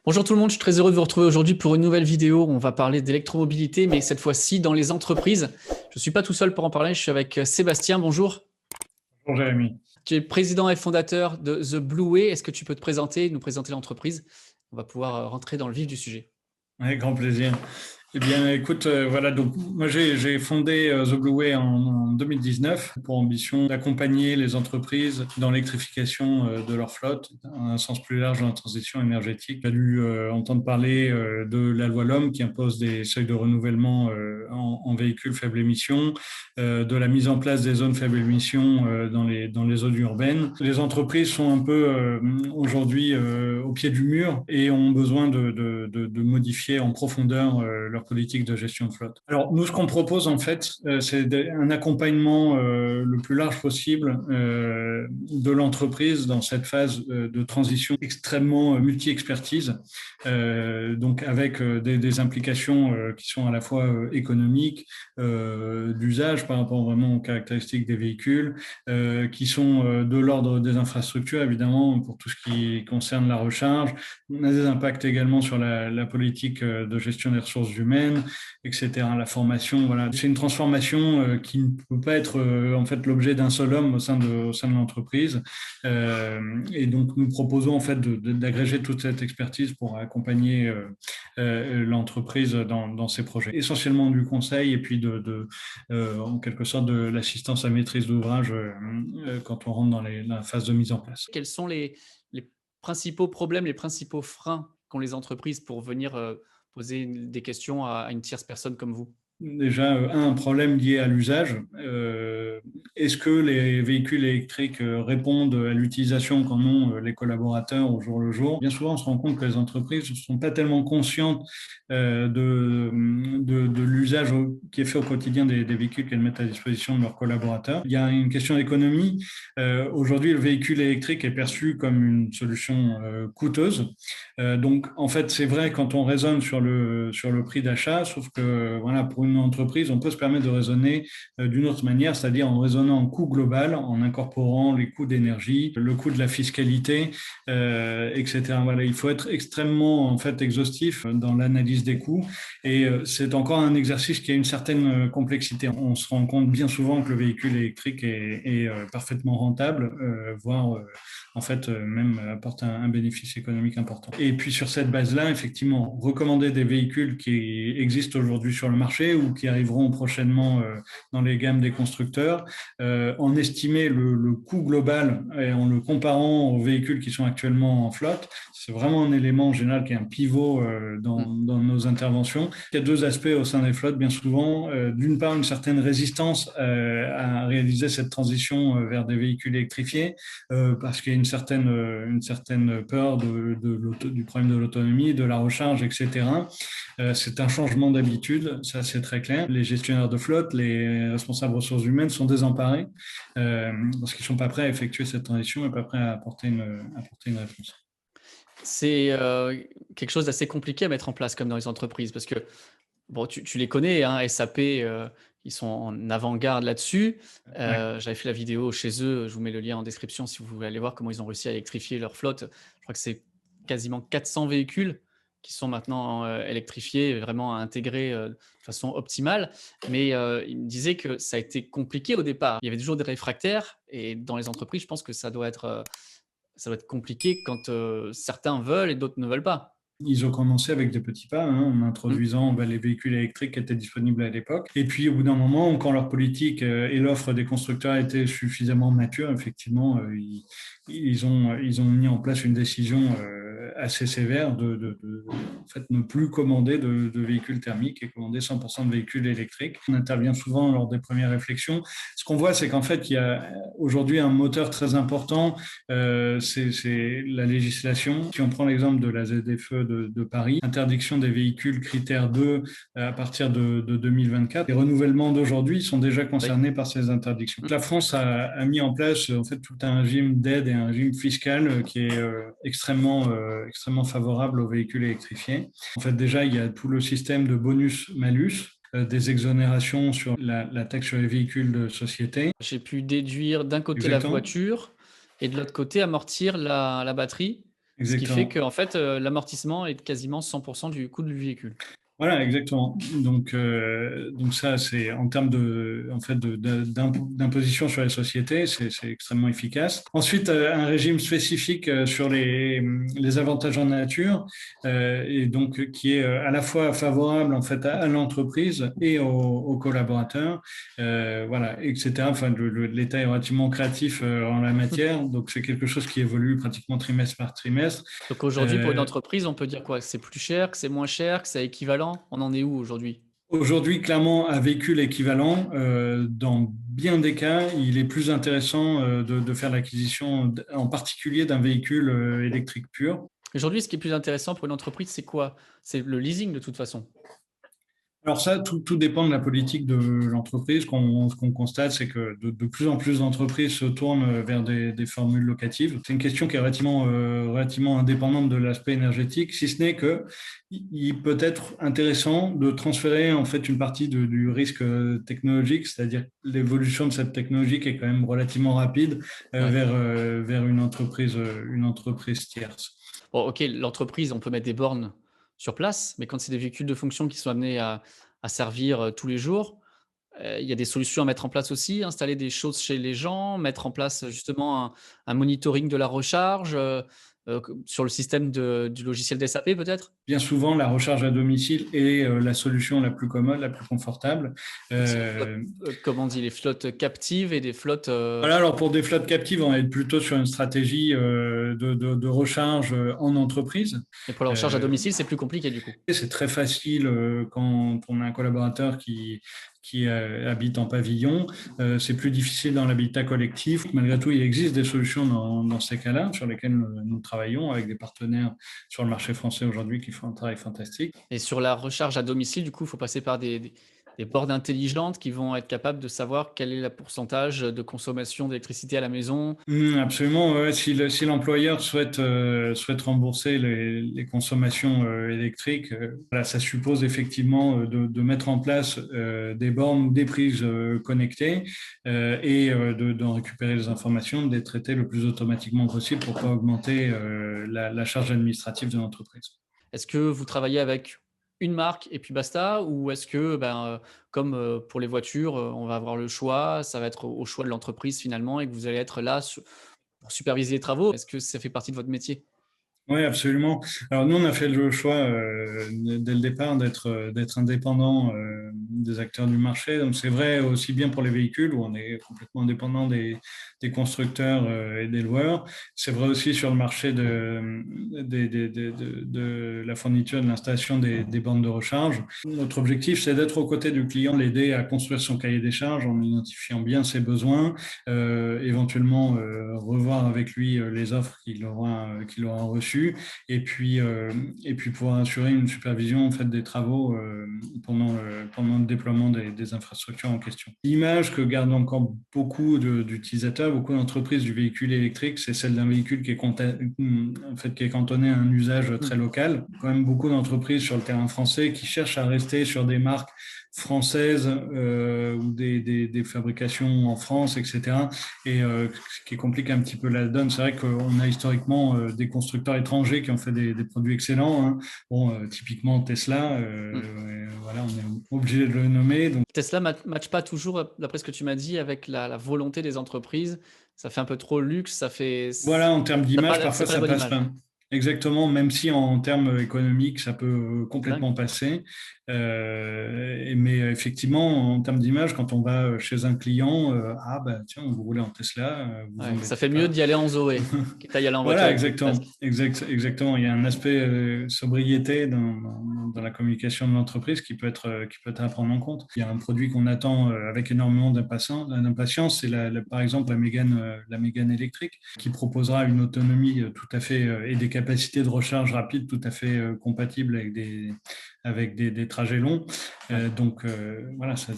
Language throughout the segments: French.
Bonjour tout le monde, je suis très heureux de vous retrouver aujourd'hui pour une nouvelle vidéo. On va parler d'électromobilité, mais cette fois-ci dans les entreprises. Je ne suis pas tout seul pour en parler, je suis avec Sébastien. Bonjour. Bonjour Jérémy. Tu es président et fondateur de The Blue Way. Est-ce que tu peux te présenter, nous présenter l'entreprise? On va pouvoir rentrer dans le vif du sujet. Avec grand plaisir. Eh bien, écoute, voilà, donc moi j'ai fondé The Blue Way en 2019 pour ambition d'accompagner les entreprises dans l'électrification de leur flotte, dans un sens plus large dans la transition énergétique. Il a dû entendre parler de la loi LOM qui impose des seuils de renouvellement en véhicules faible émission, de la mise en place des zones faible émission dans les zones urbaines. Les entreprises sont un peu aujourd'hui au pied du mur et ont besoin de modifier en profondeur leur politique de gestion de flotte. Alors, nous, ce qu'on propose, en fait, c'est un accompagnement le plus large possible de l'entreprise dans cette phase de transition extrêmement multi-expertise, donc avec des implications qui sont à la fois économiques, d'usage par rapport vraiment aux caractéristiques des véhicules, qui sont de l'ordre des infrastructures, évidemment, pour tout ce qui concerne la recharge. On a des impacts également sur la politique de gestion des ressources humaines, etc. La formation, voilà. C'est une transformation qui ne peut pas être en fait l'objet d'un seul homme au sein de l'entreprise. Et donc, nous proposons en fait d'agréger toute cette expertise pour accompagner l'entreprise dans ses projets. Essentiellement du conseil et puis en quelque sorte de l'assistance à maîtrise d'ouvrage quand on rentre dans la phase de mise en place. Quels sont les principaux problèmes, les principaux freins qu'ont les entreprises pour venir poser des questions à une tierce personne comme vous? Déjà, un problème lié à l'usage. Est-ce que les véhicules électriques répondent à l'utilisation qu'en ont les collaborateurs au jour le jour? Bien souvent, on se rend compte que les entreprises ne sont pas tellement conscientes de l'usage qui est fait au quotidien des véhicules qu'elles mettent à disposition de leurs collaborateurs. Il y a une question d'économie. Aujourd'hui, le véhicule électrique est perçu comme une solution coûteuse. Donc, en fait, c'est vrai quand on raisonne sur le prix d'achat, sauf que voilà, pour une entreprise, on peut se permettre de raisonner d'une autre manière, c'est-à-dire en raisonnant en coût global, en incorporant les coûts d'énergie, le coût de la fiscalité, etc. Voilà, il faut être extrêmement en fait exhaustif dans l'analyse des coûts, et c'est encore un exercice qui a une certaine complexité. On se rend compte bien souvent que le véhicule électrique est parfaitement rentable, voire en fait même apporte un bénéfice économique important. Et puis sur cette base-là, effectivement, recommander des véhicules qui existent aujourd'hui sur le marché ou qui arriveront prochainement dans les gammes des constructeurs, en estimer le coût global et en le comparant aux véhicules qui sont actuellement en flotte. C'est vraiment un élément en général qui est un pivot dans nos interventions. Il y a deux aspects au sein des flottes, bien souvent. D'une part, une certaine résistance à réaliser cette transition vers des véhicules électrifiés, parce qu'il y a une certaine peur du problème de l'autonomie, de la recharge, etc. C'est un changement d'habitude, ça c'est très clair. Les gestionnaires de flotte, les responsables ressources humaines sont désemparés parce qu'ils ne sont pas prêts à effectuer cette transition et pas prêts à apporter une réponse. C'est quelque chose d'assez compliqué à mettre en place comme dans les entreprises parce que bon, tu les connais, hein, SAP, ils sont en avant-garde là-dessus. Ouais. J'avais fait la vidéo chez eux, je vous mets le lien en description si vous voulez aller voir comment ils ont réussi à électrifier leur flotte. Je crois que c'est quasiment 400 véhicules qui sont maintenant électrifiés, vraiment intégrés de façon optimale. Mais ils me disaient que ça a été compliqué au départ. Il y avait toujours des réfractaires et dans les entreprises, je pense que ça doit être compliqué quand certains veulent et d'autres ne veulent pas. Ils ont commencé avec des petits pas, hein, en Mmh. introduisant les véhicules électriques qui étaient disponibles à l'époque. Et puis, au bout d'un moment, quand leur politique et l'offre des constructeurs étaient suffisamment matures, effectivement, ils ont mis en place une décision assez sévère en fait, ne plus commander de véhicules thermiques et commander 100% de véhicules électriques. On intervient souvent lors des premières réflexions. Ce qu'on voit, c'est qu'en fait, il y a aujourd'hui un moteur très important, c'est la législation. Si on prend l'exemple de la ZFE de Paris, interdiction des véhicules critère 2 à partir de 2024. Les renouvellements d'aujourd'hui sont déjà concernés par ces interdictions. La France a mis en place en fait tout un régime d'aide et un régime fiscal qui est extrêmement favorable aux véhicules électrifiés. En fait, déjà, il y a tout le système de bonus-malus, des exonérations sur la taxe sur les véhicules de société. J'ai pu déduire d'un côté la Exactement. voiture et de l'autre côté amortir la batterie. Ce qui fait exactement. qu'en fait, l'amortissement est quasiment 100 du coût du véhicule. Voilà, exactement. Donc ça, c'est en termes en fait, d'imposition sur les sociétés, c'est extrêmement efficace. Ensuite, un régime spécifique sur les avantages en nature, et donc qui est à la fois favorable en fait à l'entreprise et aux collaborateurs, voilà, etc. Enfin, l'État est relativement créatif en la matière, donc c'est quelque chose qui évolue pratiquement trimestre par trimestre. Donc aujourd'hui, pour une Euh, entreprise, on peut dire quoi? Que c'est plus cher, que c'est moins cher, que c'est équivalent? On en est où aujourd'hui? Aujourd'hui, clairement, un véhicule équivalent, dans bien des cas, il est plus intéressant de faire l'acquisition, en particulier d'un véhicule électrique pur. Aujourd'hui, ce qui est plus intéressant pour une entreprise, c'est quoi? C'est le leasing de toute façon. Alors ça, tout dépend de la politique de l'entreprise. Ce qu'on constate, c'est que de plus en plus d'entreprises se tournent vers des formules locatives. C'est une question qui est relativement indépendante de l'aspect énergétique, si ce n'est que il peut être intéressant de transférer en fait une partie du risque technologique, c'est-à-dire l'évolution de cette technologie qui est quand même relativement rapide, Ouais. vers une entreprise tierce. Bon, OK, l'entreprise, on peut mettre des bornes sur place, mais quand c'est des véhicules de fonction qui sont amenés à servir, tous les jours, il y a des solutions à mettre en place aussi, installer des choses chez les gens, mettre en place, justement un monitoring de la recharge, sur le système du logiciel d'SAP peut-être? Bien souvent, la recharge à domicile est la solution la plus commode, la plus confortable. Donc c'est des flottes, Euh, comment on dit? Les flottes captives et des flottes, voilà, alors pour des flottes captives, on va être plutôt sur une stratégie de recharge en entreprise. mais pour la recharge à Euh, domicile, c'est plus compliqué du coup. c'est très facile quand on a un collaborateur qui habite en pavillon. C'est plus difficile dans l'habitat collectif. Malgré tout, il existe des solutions dans ces cas-là sur lesquelles nous travaillons avec des partenaires sur le marché français aujourd'hui qui font un travail fantastique. Et sur la recharge à domicile, du coup, il faut passer par des bornes intelligentes qui vont être capables de savoir quel est le pourcentage de consommation d'électricité à la maison. Absolument, ouais. Si l'employeur souhaite rembourser les consommations électriques, voilà, ça suppose effectivement de mettre en place des bornes, des prises connectées, et d'en récupérer les informations, de les traiter le plus automatiquement possible pour pas augmenter la charge administrative de l'entreprise. Est-ce que vous travaillez avec une marque et puis basta? Ou est-ce que, comme, pour les voitures, on va avoir le choix, ça va être au choix de l'entreprise finalement et que vous allez être là pour superviser les travaux? Est-ce que ça fait partie de votre métier? Oui, absolument. Alors nous, on a fait le choix dès le départ d'être indépendant des acteurs du marché. Donc c'est vrai aussi bien pour les véhicules où on est complètement indépendant des constructeurs et des loueurs. C'est vrai aussi sur le marché de la fourniture, de l'installation des bornes de recharge. Notre objectif, c'est d'être aux côtés du client, l'aider à construire son cahier des charges en identifiant bien ses besoins, éventuellement revoir avec lui les offres qu'il aura reçues, et puis pouvoir assurer une supervision en fait des travaux pendant le déploiement des infrastructures en question. L'image que gardent encore beaucoup d'utilisateurs, beaucoup d'entreprises du véhicule électrique, c'est celle d'un véhicule en fait, qui est cantonné à un usage très Mmh. local. Quand même beaucoup d'entreprises sur le terrain français qui cherchent à rester sur des marques françaises ou des fabrications en France, etc. Et ce qui complique un petit peu la donne, c'est vrai qu'on a historiquement des constructeurs étrangers qui ont fait des produits excellents, hein. Bon, typiquement Tesla, Mmh. voilà, on est obligé de le nommer. Donc, Tesla matche pas toujours, d'après ce que tu m'as dit, avec la volonté des entreprises. Ça fait un peu trop luxe, ça fait voilà, en termes d'image, c'est parfois pas la ça bonne passe image. pas. Exactement, même si en termes économiques, ça peut complètement D'accord. passer. Mais effectivement, en termes d'image, quand on va chez un client, ah bah tiens, vous roulez en Tesla, vous Ouais, ça embêtez fait mieux pas. d'y aller en Zoé, quitte à y aller en voiture Voilà, électrique exactement. presque. Exactement. Il y a un aspect sobriété dans la communication de l'entreprise qui peut être à prendre en compte. Il y a un produit qu'on attend avec énormément d'impatience, c'est par exemple la Mégane électrique, qui proposera une autonomie tout à fait et des capacités de recharge rapide tout à fait compatibles avec des trajets longs. Ouais. Donc voilà, ça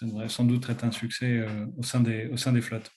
devrait sans doute être un succès au sein des flottes.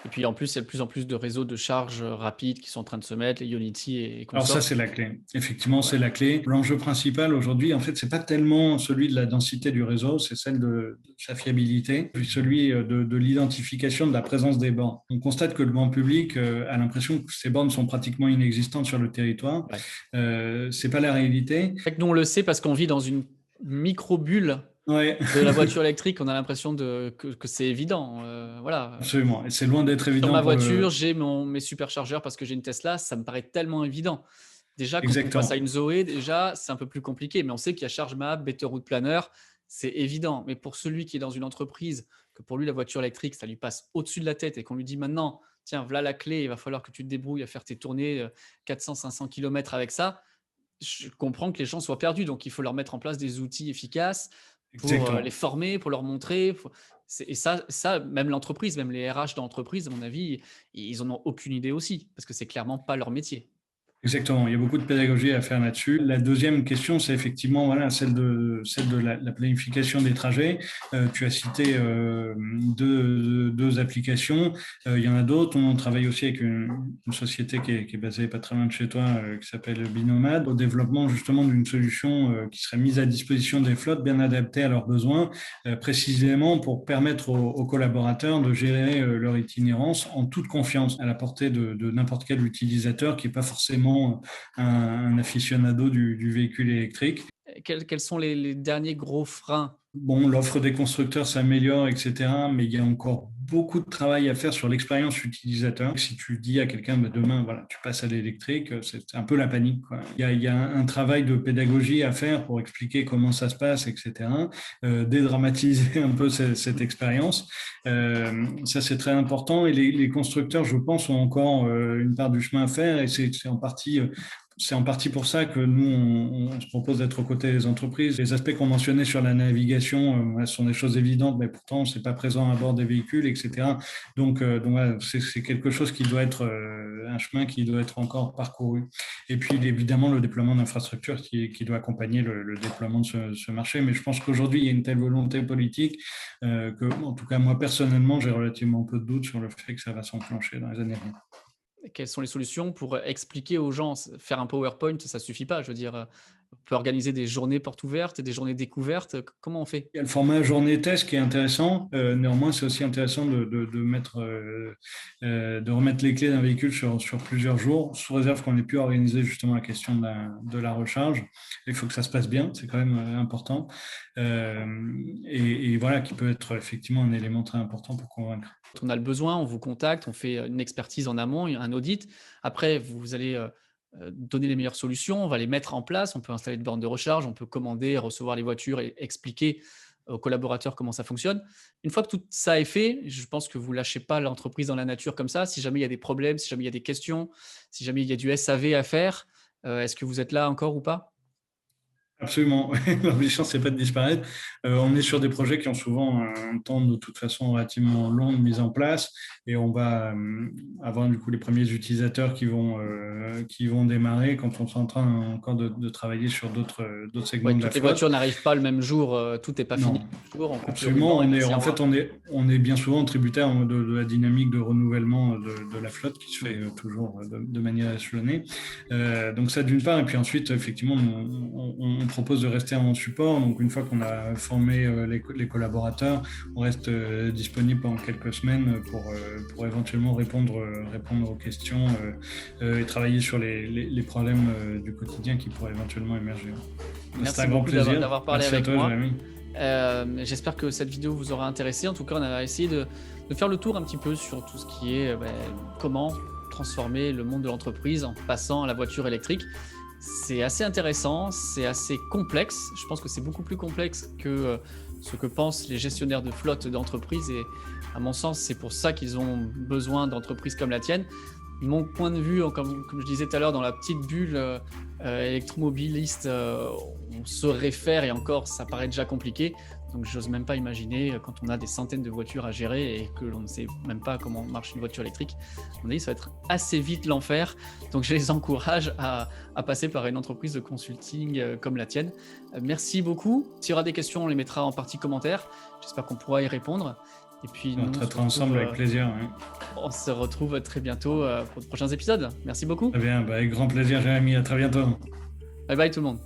Et puis en plus, il y a de plus en plus de réseaux de charge rapides qui sont en train de se mettre, les Ionity et Alors ça, consorts. c'est la clé. Effectivement, Ouais. c'est la clé. L'enjeu principal aujourd'hui, en fait, c'est pas tellement celui de la densité du réseau, c'est celle de sa fiabilité, puis celui de l'identification de la présence des bornes. On constate que le grand public a l'impression que ces bornes sont pratiquement inexistantes sur le territoire. Ouais. C'est pas la réalité. C'est vrai que nous, on le sait parce qu'on vit dans une micro-bulle Ouais, de la voiture électrique. On a l'impression que c'est évident. Voilà. absolument. Et c'est loin d'être Sur évident ma pour voiture, le. j'ai mes superchargeurs parce que j'ai une Tesla. Ça me paraît tellement évident. Déjà, quand on passe à Exactement. une Zoé, déjà, c'est un peu plus compliqué. Mais on sait qu'il y a ChargeMap, Better Route Planner. C'est évident. Mais pour celui qui est dans une entreprise, que pour lui, la voiture électrique, ça lui passe au-dessus de la tête et qu'on lui dit maintenant, tiens, voilà la clé, il va falloir que tu te débrouilles à faire tes tournées 400-500 km avec ça. Je comprends que les gens soient perdus. Donc, il faut leur mettre en place des outils efficaces pour les Exactement. former, pour leur montrer. Et ça, même l'entreprise, même les RH d'entreprise, à mon avis, ils en ont aucune idée aussi parce que c'est clairement pas leur métier. Exactement, il y a beaucoup de pédagogie à faire là-dessus. La deuxième question, c'est effectivement voilà, celle de la planification des trajets. Tu as cité deux applications. Il y en a d'autres. On travaille aussi avec une société qui est basée pas très loin de chez toi, qui s'appelle Binomad, au développement justement d'une solution qui serait mise à disposition des flottes, bien adaptée à leurs besoins, précisément pour permettre aux collaborateurs de gérer leur itinérance en toute confiance, à la portée de n'importe quel utilisateur qui n'est pas forcément un aficionado du véhicule électrique. Quels sont les derniers gros freins? Bon, l'offre des constructeurs s'améliore, etc., mais il y a encore beaucoup de travail à faire sur l'expérience utilisateur. Si tu dis à quelqu'un, bah, demain, voilà, tu passes à l'électrique, c'est un peu la panique, quoi. Il y a un travail de pédagogie à faire pour expliquer comment ça se passe, etc., dédramatiser un peu cette expérience. Ça, c'est très important. Et les constructeurs, je pense, ont encore une part du chemin à faire, et c'est en partie pour ça que nous, on se propose d'être aux côtés des entreprises. Les aspects qu'on mentionnait sur la navigation sont des choses évidentes, mais pourtant, ce n'est pas présent à bord des véhicules, etc. Donc voilà, c'est quelque chose qui doit être un chemin qui doit être encore parcouru. Et puis, évidemment, le déploiement d'infrastructures qui doit accompagner le déploiement de ce marché. Mais je pense qu'aujourd'hui, il y a une telle volonté politique que, en tout cas, moi, personnellement, j'ai relativement peu de doutes sur le fait que ça va s'enclencher dans les années à venir. Quelles sont les solutions pour expliquer aux gens? Faire un PowerPoint, ça suffit pas. Je veux dire, on peut organiser des journées portes ouvertes, des journées découvertes. Comment on fait? Il y a le format journée test qui est intéressant. Néanmoins, c'est aussi intéressant de remettre les clés d'un véhicule sur plusieurs jours, sous réserve qu'on ait pu organiser justement la question de la recharge. Il faut que ça se passe bien, c'est quand même important. Et voilà, qui peut être effectivement un élément très important pour convaincre. Quand on a le besoin, on vous contacte, on fait une expertise en amont, un audit. Après, vous allez donner les meilleures solutions, on va les mettre en place. On peut installer des bornes de recharge, on peut commander, recevoir les voitures et expliquer aux collaborateurs comment ça fonctionne. Une fois que tout ça est fait, je pense que vous ne lâchez pas l'entreprise dans la nature comme ça. Si jamais il y a des problèmes, si jamais il y a des questions, si jamais il y a du SAV à faire, est-ce que vous êtes là encore ou pas? Absolument. L'ambition, c'est pas de disparaître. On est sur des projets qui ont souvent un temps de toute façon relativement long de mise en place et on va avoir du coup les premiers utilisateurs qui vont démarrer quand on est en train encore de travailler sur d'autres segments Ouais, de la toutes les flotte. voitures n'arrivent pas le même jour, tout n'est pas fini Non, le même jour, on coupe le absolument. ruban et merci, au En revoir. fait, on est bien souvent tributaire de la dynamique de renouvellement de la flotte qui se fait toujours de manière échelonnée. Donc ça d'une part, et puis ensuite, effectivement, on propose de rester en support. Donc une fois qu'on a formé les collaborateurs, on reste disponible pendant quelques semaines pour éventuellement répondre aux questions et travailler sur les problèmes du quotidien qui pourraient éventuellement émerger. C'est Merci un grand beaucoup plaisir. d'avoir parlé Merci à avec toi, moi. Jérémy. J'espère que cette vidéo vous aura intéressé. En tout cas, on a essayé de faire le tour un petit peu sur tout ce qui est comment transformer le monde de l'entreprise en passant à la voiture électrique. C'est assez intéressant, c'est assez complexe. Je pense que c'est beaucoup plus complexe que ce que pensent les gestionnaires de flotte d'entreprise. Et à mon sens, c'est pour ça qu'ils ont besoin d'entreprises comme la tienne. Mon point de vue, comme je disais tout à l'heure, dans la petite bulle électromobiliste, on se réfère et encore, ça paraît déjà compliqué. Donc, j'ose même pas imaginer quand on a des centaines de voitures à gérer et que l'on ne sait même pas comment marche une voiture électrique. À mon avis, ça va être assez vite l'enfer. Donc, je les encourage à passer par une entreprise de consulting comme la tienne. Merci beaucoup. S'il y aura des questions, on les mettra en partie commentaire. J'espère qu'on pourra y répondre. Et puis, On traitera ensemble avec plaisir. Ouais. On se retrouve très bientôt pour de prochains épisodes. Merci beaucoup. Très bien, avec grand plaisir, Jérémy. À très bientôt. Bye bye tout le monde.